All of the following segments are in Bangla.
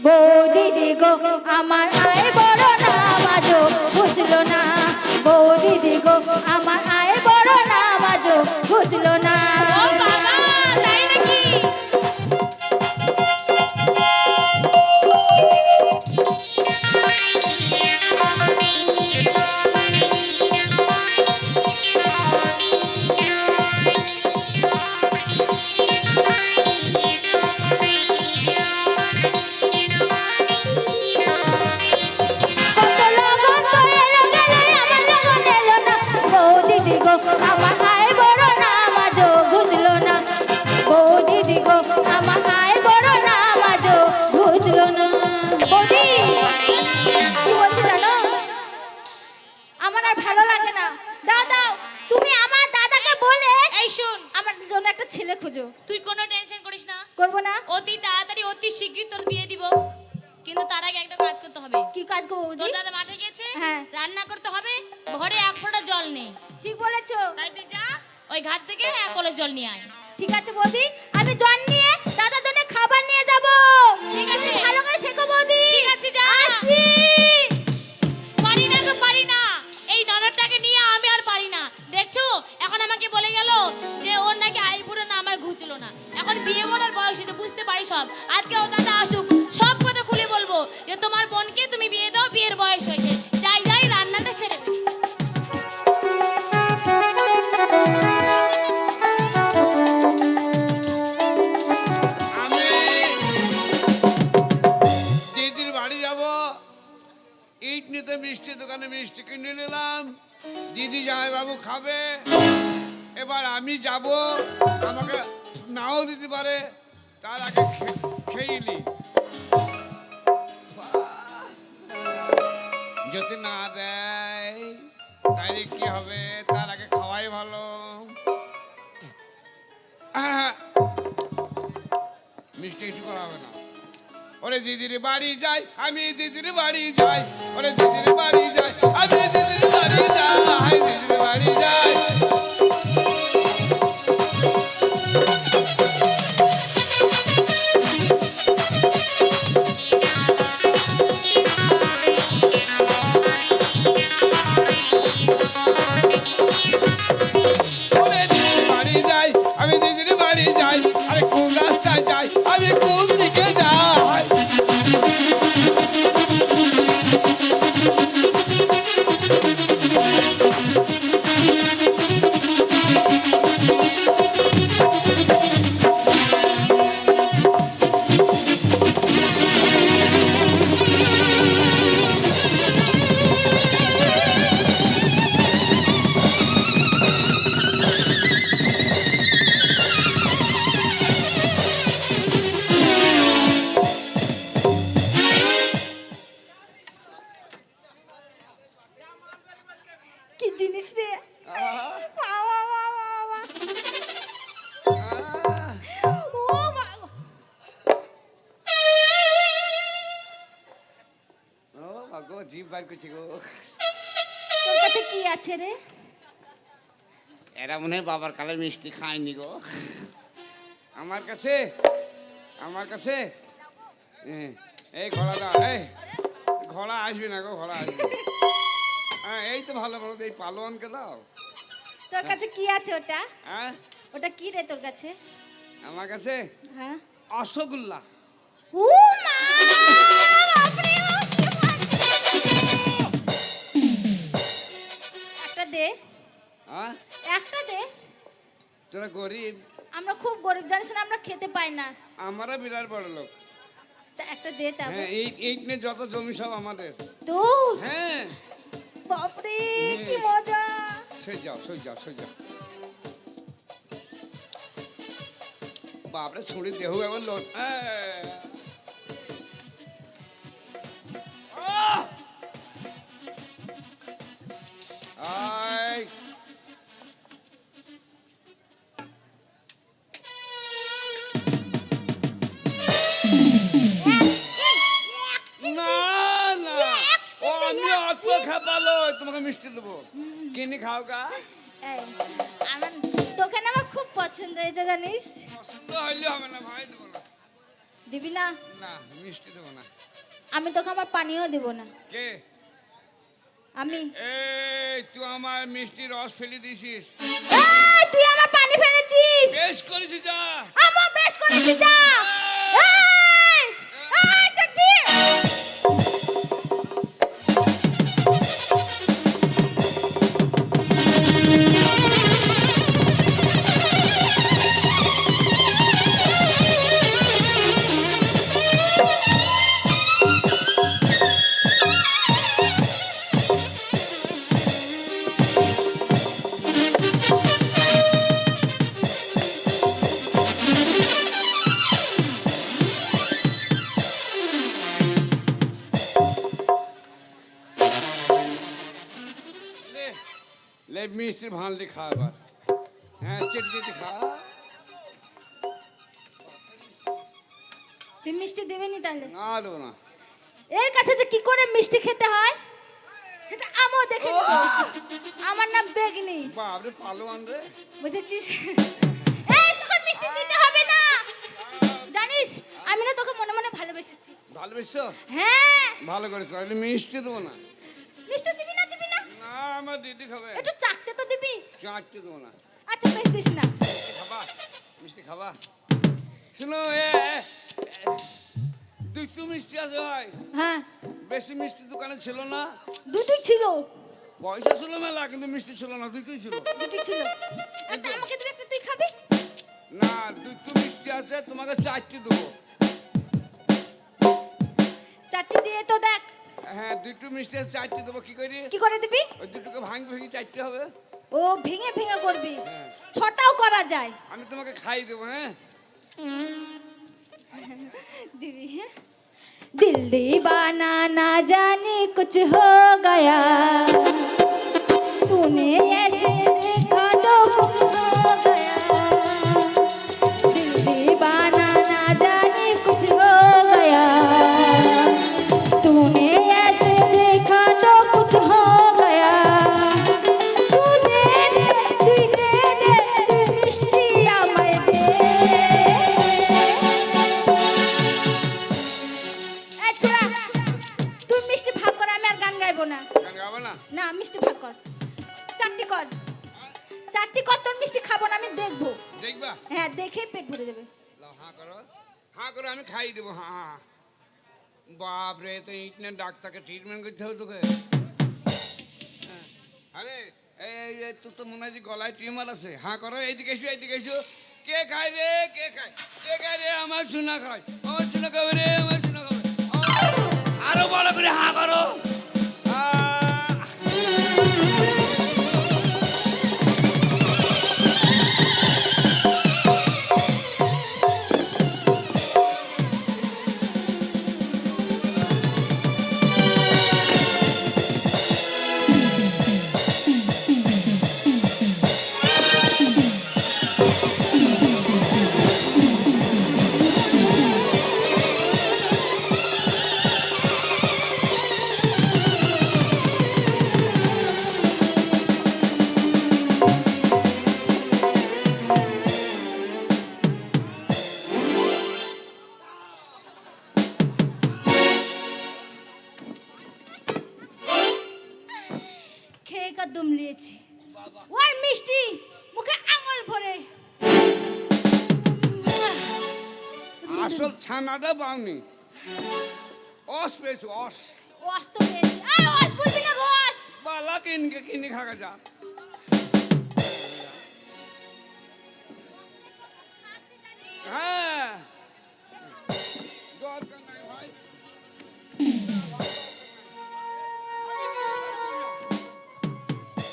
বৌদিদি গো আমার আয় বড় না মাঝো বুঝলো না, বৌদিদি গো আমার আয় বড় না মাঝো বুঝলো না। ও বাবা, তাই নাকি? কত লগন তো এলো গেলে আমার লগন এলো না, বৌদিদি গো আমার আয় বড় না মাঝো বুঝলো না, বৌদিদি গো আমার আয় বড় না মাঝো বুঝলো না। বৌদি কি বলছি জানো, আমার আর ভালো লাগে না। দাও দাও, তুমি আমার দাদাকে বলে এই শুন, আমার জন্য একটা ছেলে খুঁজো। তুই কোনো টেনশন করিস না, করবো না? অতি তাড়াতাড়ি অতি শীঘ্রই তোর বিয়ে দিব। কিন্তু তার আগে একটা কাজ করতে হবে। কি কাজ করবো তোর বৌদি? দাদা মাঠে গেছে, হ্যাঁ। রান্না করতে হবে, ঘরে এক ফোঁটা জল নেই। ঠিক বলেছো। তাই তুই যা, ওই ঘাট থেকে এক কলে জল নিয়ে আয়। ঠিক আছে বৌদি, আমি জন নিয়ে দাদার জন্য খাবার নিয়ে যাব। ঠিক আছে। ভালো করে থেকো বৌদি। ঠিক আছে, যা। আসছি। পারি না তো পারি না, এই ননদটাকে নিয়ে আমি আর পারি না। দেখছো এখন আমাকে বলে গেল যে ওর নাকি আইবুড়ো না আমার ঘুচলো না। এখন বিয়ে করার বয়স তো বুঝতে পারি সব। আজকে ও দাদা আসুক, সব কথা খুলে বলবো যে তোমার বোনকে তুমি বিয়ে দাও, বিয়ের বয়স হয়েছে। যাই যাই রান্নাটা সেরে ফেলি। আমি দিদির বাড়ি যাব, ইট নিতে মিষ্টি দোকানে মিষ্টি কিনে নিলাম, দিদি জামাইবাবু খাবে। এবার আমি যাব, আমাকে নাও দিতে পারে, তার আগে খেয়ে নি। যদি না দেয় তাহলে কি হবে, তার আগে খাওয়াই ভালো। মিষ্টি কিছু করা হবে না। ওরে দিদির বাড়ি যাই, আমি দিদির বাড়ি যাই, ওরে দিদির বাড়ি যাই, আমি দিদির বাড়ি যাই, দিদির বাড়ি যাই। ওরে দিদির বাড়ি যাই, আমি দিদির বাড়ি যাই, আরে কোন রাস্তায় যাই, আমি কোন দিকে যাই। কি জিনিস রে? বাবা, বাবা, বাবা। ও বাবা। ও গো, জিভ বার করছি গো। তোর কাছে কি আছে রে? এরা মনে হয় বাবার কালের মিষ্টি খায়নি গো। আমার কাছে, আমার কাছে এই ঘোড়া দা, এই ঘোড়া আসবে না গো, ঘোড়া আসবে। হ্যাঁ এই তো ভালো ভালো, এই পালোয়ানকে দাও। তোর কাছে কি আছে ওটা? হ্যাঁ ওটা কি রে তোর কাছে? আমার কাছে হ্যাঁ। রসগোল্লা। ও মা! বাপরে, ও কি একটা দে, হ্যাঁ একটা দে। তোরা গরিব, আমরা খুব গরিব, জানিস না, আমরা খেতে পাই না। আমরা বিরাট বড় লোক। তা একটা দে তারপর। হ্যাঁ এই নিয়ে যত জমি সব আমাদের। তো হ্যাঁ বাপরে কি Yes. মজা! সই যাও, সই যাও, সই যাও। বাপরে ছুরি দেহ এমন লোট। আয় না না, ও আমি অত খেপালো, তোমাকে মিষ্টি দেবো, কিনে খাও গা। এই, তোকে না আমার খুব পছন্দ হয়েছে জানিস। পছন্দ হইলে হবে না ভাই, দেবো না। দিবি না? না মিষ্টি দেবো না। আমি তোকে আমার পানিও দেব না। কে? আমি। এই তুই আমার মিষ্টি রস ফেলে দিয়েছিস। এই তুই আমার পানি ফেলেছিস। বেশ করেছিস যা। আমার বেশ করেছিস যা। এই এই দেখবি। লে লে মিষ্টির ভাঁড় দিয়ে খা এবার। হ্যাঁ চেটে চেটে খা। তুই মিষ্টি দিবি তাহলে? না দেবো না। এর কাছে যে কি করে মিষ্টি খেতে হয় সেটা আমিও দেখে নেব। আমার নাম বেগনি। বাপরে পালোয়ান রে। বুঝেছিস? এই তোকে মিষ্টি দিতে হবে না। জানিস আমি না তোকে মনে মনে ভালোবেসেছি। ভালোবেসছো? হ্যাঁ। ভালো করেছো। আমি মিষ্টি দেবো না। মিষ্টি দিবি না? দিবি না? না আমার দিদি খাবে। একটু চাকতে তো দিবি। চাটতে দেবো না। আচ্ছা বেশ দিস না। মিষ্টি খাবা? মিষ্টি খাবা? শুনো দুটো মিষ্টি আছে ভাই। হ্যাঁ বেশি মিষ্টি দোকানে ছিল না। দুটোই ছিল। পয়সা ছিল মেলা কিন্তু মিষ্টি ছিল না, দুটোই ছিল। দুটোই ছিল। একটা আমাকে দিবি, একটা তুই খাবি। না দুটো মিষ্টি আছে, তোমাকে চারটি দেবো। চারটি দিয়ে তো দেখ। হ্যাঁ দুটো মিষ্টি আছে, চারটি দেবো। কি করি? কি করে দিবি? ওই দুটোকে ভাঙি চারটে হবে। ও ভেঙে ভেঙে করবি। হ্যাঁ। ছটাও করা যায়। আমি তোমাকে খাই দেবো। হ্যাঁ दिल दिल दीवाना ना जाने कुछ हो गया तूने ऐसे देखा तो कुछ हो गया दिल दीवाना ना जाने कुछ हो गया तूने ऐसे देखा तो कुछ हो गया तूने दे मिष्टिया मैं दे তুই মিষ্টি ভাগ কর, আমি আর গান গাইবো না। গান গাবো না? না মিষ্টি ভাগ কর, চারটি কর। চারটি কর, তোর মিষ্টি খাবো না, আমি দেখবো। দেখবা? হ্যাঁ দেখে পেট ভরে যাবে। লাও, হাঁ করো। হাঁ করো, আমি খাই দেবো। হ্যাঁ হ্যাঁ। বাপরে, তো ইটনে ডাক্তারকে ট্রিটমেন্ট করতে হবে তোকে। হ্যাঁ। আরে এই তোর তো মনে হয় যে গলায় টিউমার আছে। হাঁ করো, এইদিকে এসো, এইদিকে এসো। কে খায় রে? কে খায়? কে খায় রে? আমার সোনা খায়। আমার সোনা খাবে রে, আমার সোনা খাবে। আরো বড় করে হাঁ করো। খেয়ে কা দম লিয়েছি। ওই মিষ্টি মুখে আঙুল ভরে। আসল ছানাটা পাওনি। অস পেয়েছো, অস। ওয়াস তো পেয়েছি। আয় ওয়াস বলবি না ওয়াস। বালা কিনে খাগা যা। হ্যাঁ দরকার নাই ভাই।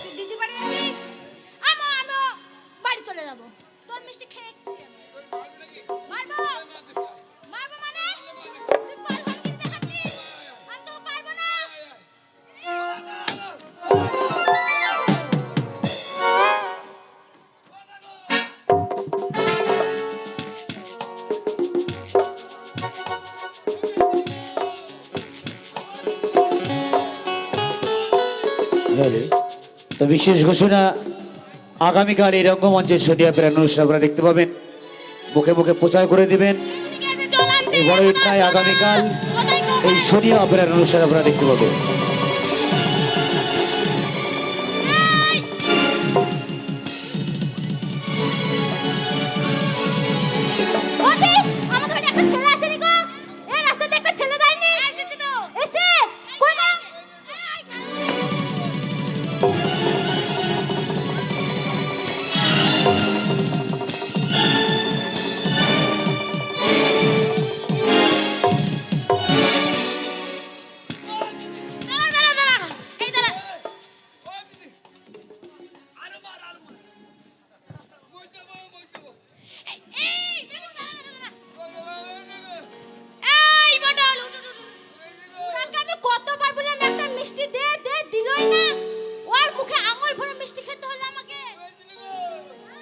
তুই দিদি বাড়ি আছিস? আমি বাড়ি চলে যাব। তোর মিষ্টি খেয়েছি আমি। মারবো মারবো মানে তুই পারবো কি দেখাচ্ছিস? আমি তো পারবো না। তো বিশেষ ঘোষণা, আগামীকাল এই রঙ্গমঞ্চের সোনিয়া প্রাণ অনুষ্ঠান আপনারা দেখতে পাবেন। মুখে মুখে প্রচার করে দিবেন। ঠিক আছে চল আনতে এই বড় ইটনায় আগামীকাল এই সোনিয়া অপেরার অনুষ্ঠান আপনারা দেখতে পাবেন। বৌদি, আমাদের বাড়ি একটা ছেলে আসেনি গো। এই রাস্তাতে একটা ছেলে যায়নি? এসেছে তো। এসে? কই গো? ওনাকে আমি কতবার বললাম একটা মিষ্টি দে দে, দিলই না। ওর মুখে আঙুল ভরে মিষ্টি খেতে হলো আমাকে।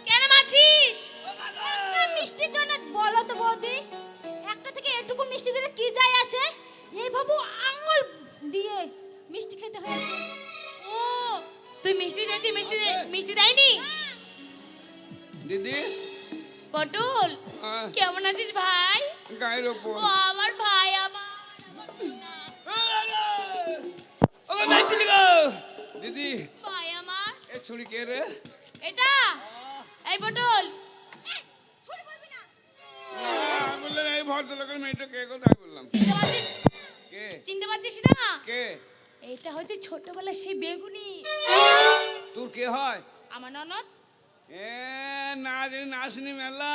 কেন মাছিস? একটা মিষ্টির জন্য বলো তো বৌদি, একটা থেকে এটুকু মিষ্টি দিলে কি যায় আসে? এই ভাবু আঙুল দিয়ে মিষ্টি খেতে হয়েছে। ও তুই মিষ্টি দিয়েছিস, মিষ্টি দেয়নি? দিদি পটল কেমন আছিস ভাই? গায়ের ওপর ও আমার ভাই আমার। দিদি ভাই আমার। এ ছুরি কে রে? এটা এই পটল। বললেন এই ভদ্রলোকের মেয়েটা কে গো? তাই বললাম। চিনতে পারছিস? কে চিনতে পারছিস না? কে? এইটা হচ্ছে ছোটবেলা সেই বেগুনি। তোর কে হয়? আমার ননদ। এ না জানি নাসনি মেলা।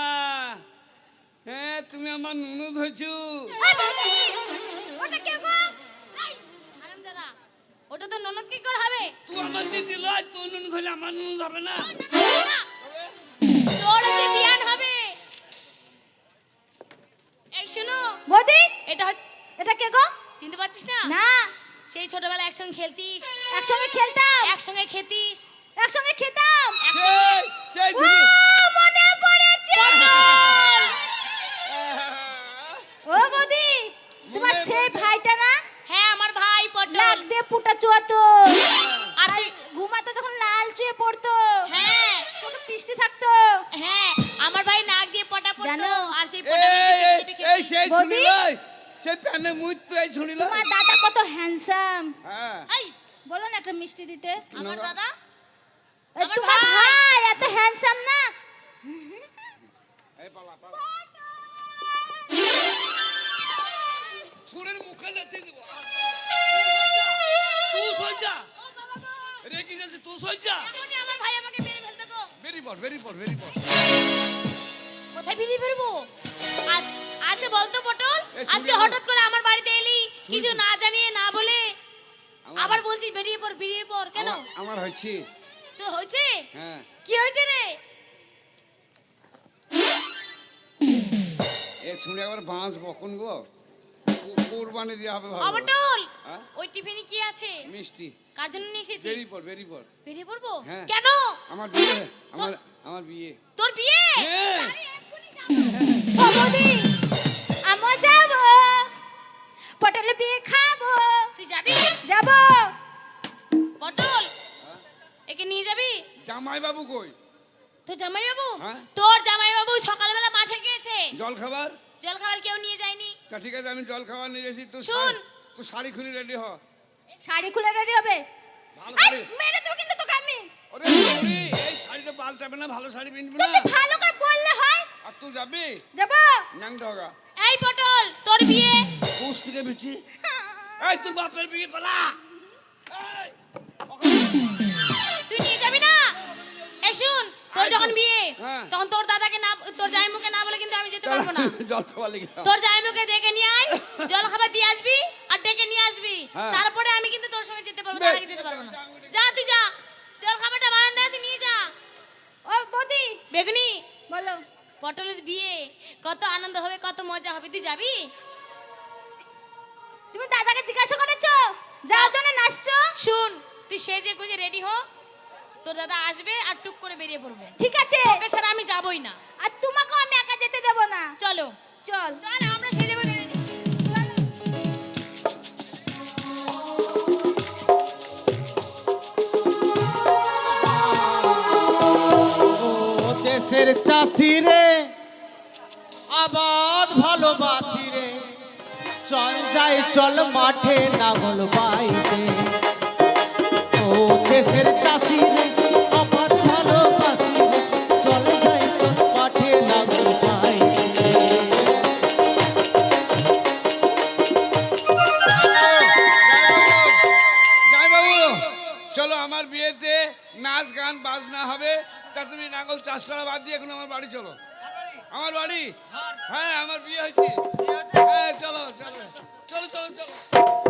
হ্যাঁ তুমি আমার ননদ হয়েছু। এই বৌদি, ওটা কে গো? এই হারামজাদা, ওটা তো ননদ কি করে হবে? তুই আমার দিদি লয়, তোর ননদ হলে আমার ননদ হবে না। তোর যে বিয়ান হবে। এই শোনো, বৌদি, এটা এটা কে গো? চিনতে পারছিস না? না, সেই ছোটবেলা একসঙ্গে খেলতিস, একসঙ্গে খেলতাম, একসঙ্গে খেতিস, একসঙ্গে খেতাম। সেই সেই ও, দিদি মনে পড়েছে। ও বৌদি, তোমার মনে সেই পড়েছে। ভাইটা না? হ্যাঁ আমার ভাই পটল। লাগ দিয়ে পুটা চুয়াতো। আর আর ঘুমাতে যখন লাল চুয়ে পড়তো, হ্যাঁ কত মিষ্টি থাকতো। হ্যাঁ আমার ভাই নাক দিয়ে পটা পড়তো জানো? আর সেই পটা চেপে চেপে এই সেই খেতিস। ছুরি বৌদি? লয়, সেই প্যানে মুই তো এই ছুরি লয়। তোমার দাদা কত হ্যান্ডসাম। হ্যাঁ এই বলো না একটা মিষ্টি দিতে। আমার নোরা। দাদা এই আমার তোমার ভাই। ভাই এত হ্যান্ডসাম না? এই পালা পালা ছুরির মুখে লেতে দিব। তুই সজ্জা রেখে যাচ্ছে, তুই সজ্জা। এখনই আমার ভাই আমাকে মেরে ফেলতে গো। ভেরি পর ভেরি পর ভেরি পর। কোথায় বেরিয়ে বেরবো? আচ্ছা বলতো পটল, এই শুনি আজকে আমার- হঠাৎ করে আমার বাড়িতে এলি কিছু না জানিয়ে না বলে, আমার- আবার বলছি বেরিয়ে পড় কেন? আমার হচ্ছে তো হয়েছে হ্যাঁ কি হয়েছে রে? এ ছুঁড়ে আবার বাঁশ বকন গো, কোরবানি দেওয়া হবে ভালো। অবটল হ্যাঁ? ওই টিফিনে কি আছে? মিষ্টি কার জন্য নিয়ে এসেছিস? ভেরি পর ভেরি পর। বেরিয়ে পড়বো হ্যাঁ। কেন? আমার বিয়ে আমার বিয়ে। তোর বিয়ে? হ্যাঁ। আরে এক্ষুনি যাবো। ও বৌদি, আমরা যাবো পটলের বিয়ে খাবো। তুই যাবি? যাবো। পটল একে নিয়ে যাবি? জামাই বাবু কই? তোর জামাইবাবু? হ্যাঁ। তোর জামাইবাবু সকালবেলা মাঠে গিয়েছে, জল খাবার? জল খাবার কেউ নিয়ে যায়নি। তা ঠিক আছে আমি জল খাবার নিয়ে যাচ্ছি। তুই শোন। তুই শাড়ি খুলে রেডি হ। শাড়ি খুলে রেডি হবে। ভালো আই, শাড়ি। মেরে দেবো কিন্তু তোকে আমি। ওরে সরি, এই শাড়িটা পাল্টাবে না, ভালো শাড়ি পিনবি না। তুমি ভালো করে বললে হয়। আর তুই যাবি যাবো। ন্যাং ঢগা এই পটল তোর বিয়ে? কোষ থেকে বিচি। এই তোর বাপের বিয়ে পালা। এই তুই নিয়ে যাবি না? এই শুন, তোর আয় যখন তো। বিয়ে হ্যাঁ। তখন তোর দাদাকে না, তোর জামাইমুকে না বলে কিন্তু আমি যেতে পারবো না। জল খাবার লেগে যাও। তোর জামাইমুকে ডেকে নিয়ে আয়, জল খাবার দিয়ে আসবি আর ডেকে নিয়ে আসবি। হ্যাঁ। তারপরে আমি কিন্তু তোর সঙ্গে যেতে পারবো, তার আগে যেতে পারবো না। যা তুই যা, জল খাবারটা বারান্দায় আছে নিয়ে যা। ও বৌদি, বেগুনি বলো। পটলের বিয়ে কত আনন্দ হবে, কত মজা হবে, তুই যাবি? তুমি দাদাকে জিজ্ঞাসা করেছো যাওয়ার জন্য নাচছো? শুন, তুই সেজে গুজে রেডি হ, তোর দাদা আসবে আর টুক করে বেরিয়ে পড়বো। ঠিক আছে। ওকে ছাড়া আমি যাবই না। আর তোমাকেও আমি একা যেতে দেবো না। চলো চল। চল আমরা সেজে গুজে ready। ও দেশের চাষি রে, আবাদ ভালোবাসি রে, যাই চল মাঠে নাঙল বাইতে ও দেশের চাষি রে আমার ভালোবাসি রে চল যাই চল মাঠে নাঙল বাইতে জয় বাবু চলো আমার বিয়েতে নাচ গান বাজনা হবে তা তুমি নাঙ্গল চাষ করা বাদ দিয়ে এখন আমার বাড়ি চলো আমার বাড়ি হ্যাঁ আমার বিয়ে হয়েছে হ্যাঁ চলো চলো চলো চলো চলো